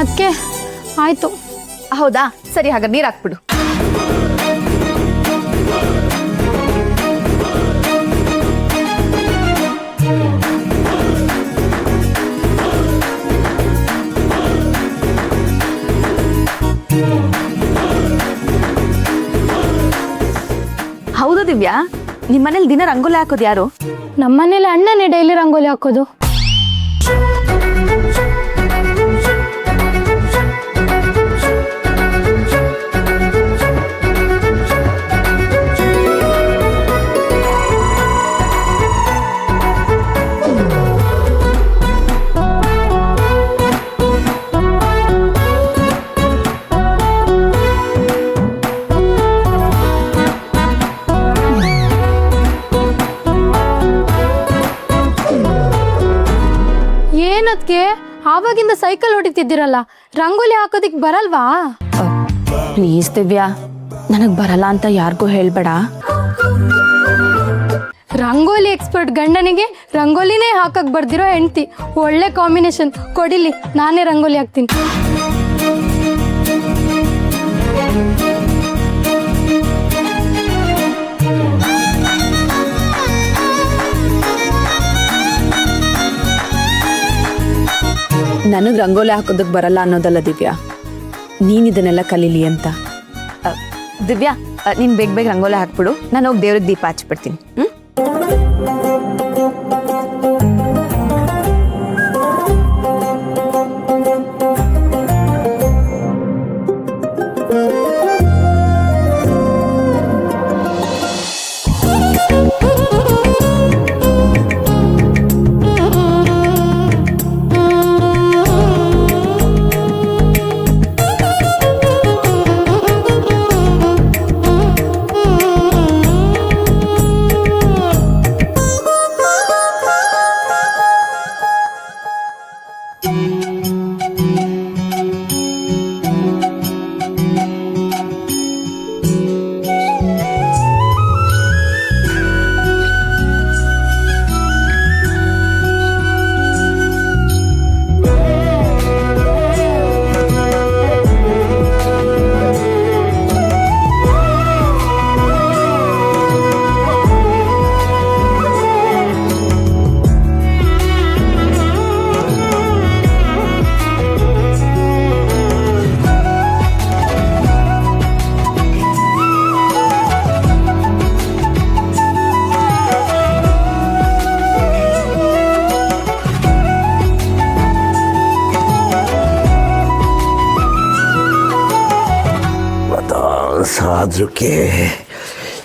ಅದಕ್ಕೆ ಆಯಿತು. ಹೌದಾ, ಸರಿ, ಹಾಗಾದ್ರೆ ನೀರು ಹಾಕ್ಬಿಡು. ಹೌದು ದಿವ್ಯಾ, ನಿಮ್ಮನೇಲಿ ದಿನ ರಂಗೋಲಿ ಹಾಕೋದು ಯಾರು? ನಮ್ಮನೇಲಿ ಅಣ್ಣನೇ ಡೈಲಿ ರಂಗೋಲಿ ಹಾಕೋದು. ಏನದ್ಕೆ ಆವಾಗಿಂದ ಸೈಕಲ್ ಹೊಡಿತಿದ್ದೀರಲ್ಲ, ರಂಗೋಲಿ ಹಾಕೋದಿಕ್ ಬರಲ್ವಾ? ಪ್ಲೀಸ್ ದಿವ್ಯಾ, ನನಗ್ ಬರಲ್ಲ ಅಂತ ಯಾರಿಗೂ ಹೇಳ್ಬೇಡ. ರಂಗೋಲಿ ಎಕ್ಸ್ಪರ್ಟ್ ಗಂಡನಿಗೆ ರಂಗೋಲಿನೇ ಹಾಕಕ್ ಬರ್ದಿರೋ ಹೆಂಡ್ತಿ, ಒಳ್ಳೆ ಕಾಂಬಿನೇಷನ್. ಕೊಡಿಲಿ, ನಾನೇ ರಂಗೋಲಿ ಹಾಕ್ತೀನಿ. ನನಗೆ ರಂಗೋಲಿ ಹಾಕೋದಕ್ಕೆ ಬರಲ್ಲ ಅನ್ನೋದಲ್ಲ ದಿವ್ಯಾ, ನೀನು ಇದನ್ನೆಲ್ಲ ಕಲೀಲಿ ಅಂತ. ದಿವ್ಯಾ, ನೀನು ಬೇಗ ಬೇಗ ರಂಗೋಲಿ ಹಾಕ್ಬಿಡು, ನಾನು ಹೋಗಿ ದೇವ್ರಿಗೆ ದೀಪ ಹಚ್ಬಿಡ್ತೀನಿ.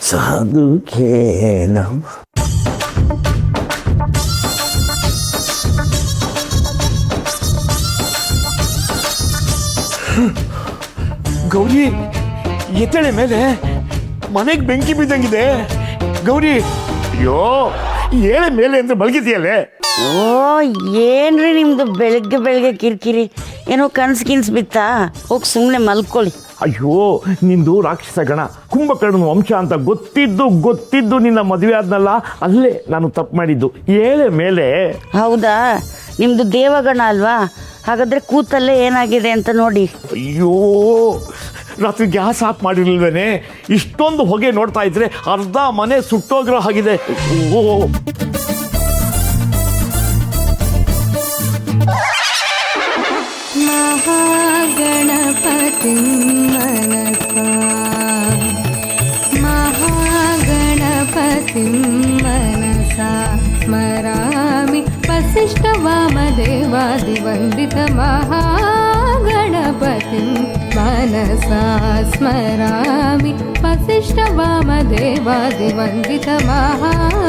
ಸಾಧುಕೆ ನಮ್ ಗೌರಿ, ಎತ್ತಳೆ ಮೇಲೆ ಮನೆಗೆ ಬೆಂಕಿ ಬಿದ್ದಂಗಿದೆ. ಗೌರಿ, ಅಯ್ಯೋ, ಏಳೆ ಮೇಲೆ ಅಂದ್ರೆ ಮಲಗಿದೆಯಲ್ಲೇ? ಓ, ಏನ್ರಿ ನಿಮ್ದು ಬೆಳಗ್ಗೆ ಬೆಳಗ್ಗೆ ಕಿರಿಕಿರಿ? ಏನೋ ಕನ್ಸು ಬಿತ್ತಾ? ಹೋಗಿ ಸುಮ್ಮನೆ ಮಲ್ಕೊಳ್ಳಿ. ಅಯ್ಯೋ, ನಿಂದು ರಾಕ್ಷಸ ಗಣ, ಕುಂಭಕರ್ಣನ ವಂಶ ಅಂತ ಗೊತ್ತಿದ್ದು ನಿನ್ನ ಮದುವೆ ಆದ್ನಲ್ಲ, ಅಲ್ಲೇ ನಾನು ತಪ್ಪು ಮಾಡಿದ್ದು. ಏಳೆ ಮೇಲೆ. ಹೌದಾ, ನಿಮ್ದು ದೇವಗಣ ಅಲ್ವಾ? ಹಾಗಾದ್ರೆ ಕೂತಲ್ಲೇ ಏನಾಗಿದೆ ಅಂತ ನೋಡಿ. ಅಯ್ಯೋ, ರಾತ್ರಿ ಗ್ಯಾಸ್ ಆಫ್ ಮಾಡಿರ್ಲಿಲ್ವೇನೆ? ಇಷ್ಟೊಂದು ಹೊಗೆ ನೋಡ್ತಾ ಇದ್ರೆ ಅರ್ಧ ಮನೆ ಸುಟ್ಟೋಗಿರೋ ಹಾಗಿದೆ. ಓ, ಮಹಾಗಣಪತಿ ಮನಸಾ ಮಹಾಗಣಪತಿ ಮನಸಾ ಸ್ಮರಾಮಿ ವಸಿಷ್ಠ ವಾಮದೇವಾದಿವಂದಿತ ಮಹಾಗಣಪತಿ ಮನಸಾ ಸ್ಮರಾಮಿ ವಸಿಷ್ಠ ವಾಮದೇವಾದಿವಂದಿತ ಮಹಾಗಣಪತಿ